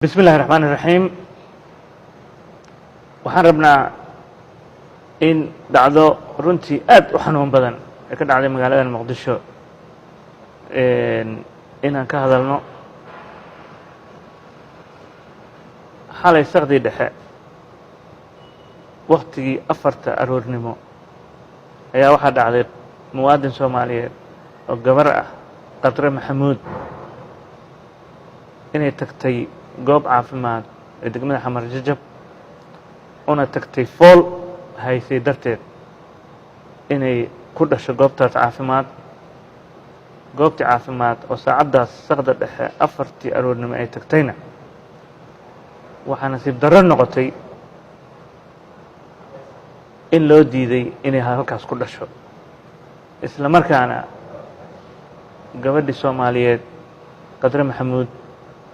بسم الله الرحمن الرحيم waxaan rabnaa in dhacdo runtii aad u xanuun badan ee ka dhacday magaalada Muqdisho inaan ka hadalno xalay saqdi dhexe waqtigii 4 aroornimo ayaa waxa dhacday muwaadin Soomaaliyeed oo gabar ah Qadre Maxamuud inay tagtay goob caafimaad ee degmada Xamar Jajab una tagtay fool haysay darteed inay ku dhasho goobtaas caafimaad goobtii caafimaad oo saacadaas saqda dhexe 4tii aroornimo ay tagtayna waxaa nasiib darro noqotay in loo diiday inay halkaas ku dhasho isla markaana gabadhii Soomaaliyeed Qadre Maxamuud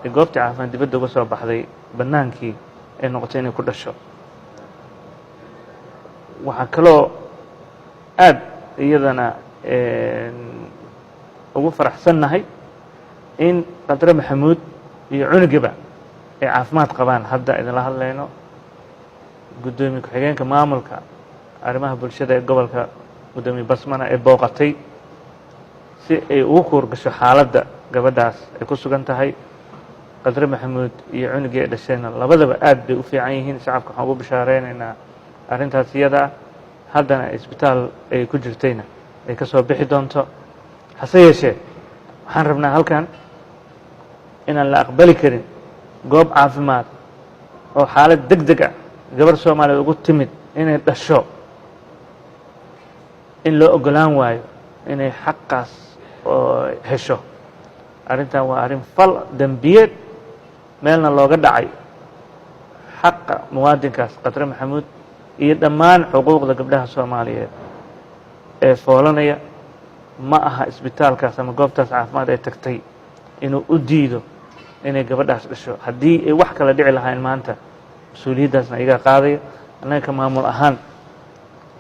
ee goobtii caafimaad dibadda uga soo baxday banaankii ay noqotay inay ku dhasho waxaa kaloo aad iyadana ugu faraxsannahay in Qadre Maxamuud iyo cunugaba ay caafimaad qabaan hadda idinla hadlayno gudoomiye ku-xigeenka maamulka arrimaha bulshada ee gobolka gudoomiye Basmana ee booqatay si ay ugu koorgasho xaaladda gabadhaas ay ku sugan tahay Qadre Maxamuud iyo cunugii dhashayna labadaba aad bay u fiican yihiin shacabka waxaan ugu bishaareynaa arrintaas iyada haddana isbitaal ay ku jirtayna ay ka soo bixi doonto hase yeeshee waxaan rabnaa halkan inaan la aqbali karin goob caafimaad oo xaalad degdeg ah gabar Soomaaliyeed ugu timid inay dhasho in loo ogolaan waayo inay xaqaas oo hesho arrintan waa arrin fal dambiyeed meelna looga dhacay xaqa muwaadinkaas Qadre Maxamuud iyo dhammaan xuquuqda gabdhaha Soomaaliyeed ee foolanaya ma aha isbitaalkaas ama goobtaas caafimaad ay tagtay inuu u diido inay gabadhaas dhasho haddii ay wax kala dhici lahayn maanta mas'uuliyaddaasna iga qaadaya annaga ka maamul ahaan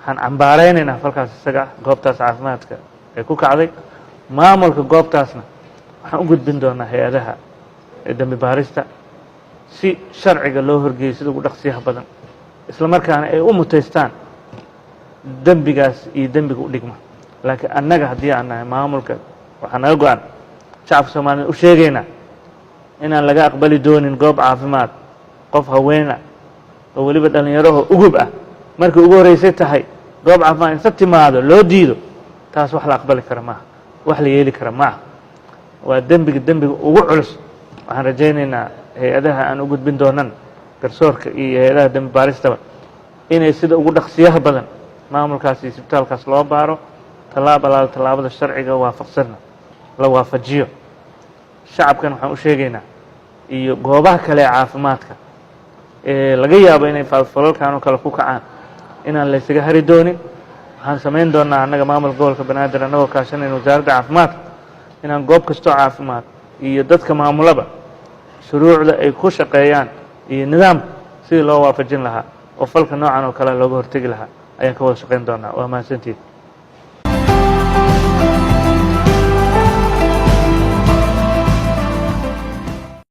waxaan cambaareynayna falkaas isaga goobtaas caafimaadka ee ku kacday maamulka goobtaasna waxaan u gudbin doonaa hay'adaha dambi baarista si sharciga loo horgeeyo sida ugu dhaqsiyaha badan isla markaana ay u muteystaan dembigaas iyo dembiga u dhigma laakiin annaga haddii aan nahay maamulka waxaa naga go-an shacabka Soomaaliyeed u sheegaynaa inaan laga aqbali doonin goob caafimaad qof haweena oo weliba dhalinyaro ugub ah markii ugu horeysay tahay goob caafimaad inta timaado loo diido taas wax la aqbali kara maaha wax la yeeli kara maaha waa dembiga ugu culus waxaan rajaynaynaa hay'adaha aan u gudbin doonan garsoorka iyo hay'adaha dambi baaristaba inay sida ugu dhaqsiyaha badan maamulkaas iyo isbitaalkaas loo baaro tallaabada sharciga waafaqsanna la waafajiyo shacabkan waxaan u sheegaynaa iyo goobaha kale ee caafimaadka ee laga yaabo inay falalkan oo kale ku kacaan inaan la isaga hari doonin waxaan samayn doonaa annaga maamulka gobolka Banaadir annagoo kaashanayna wasaaradda caafimaadka inaan goob kastoo caafimaad iyo dadka maamulaba shuruucda ay ku shaqeeyaan iyo nidaamka sidii loo waafajin lahaa oo falka noocan oo kale looga hortegi lahaa ayaan ka wada shaqayn doonaa waa mahadsantihiin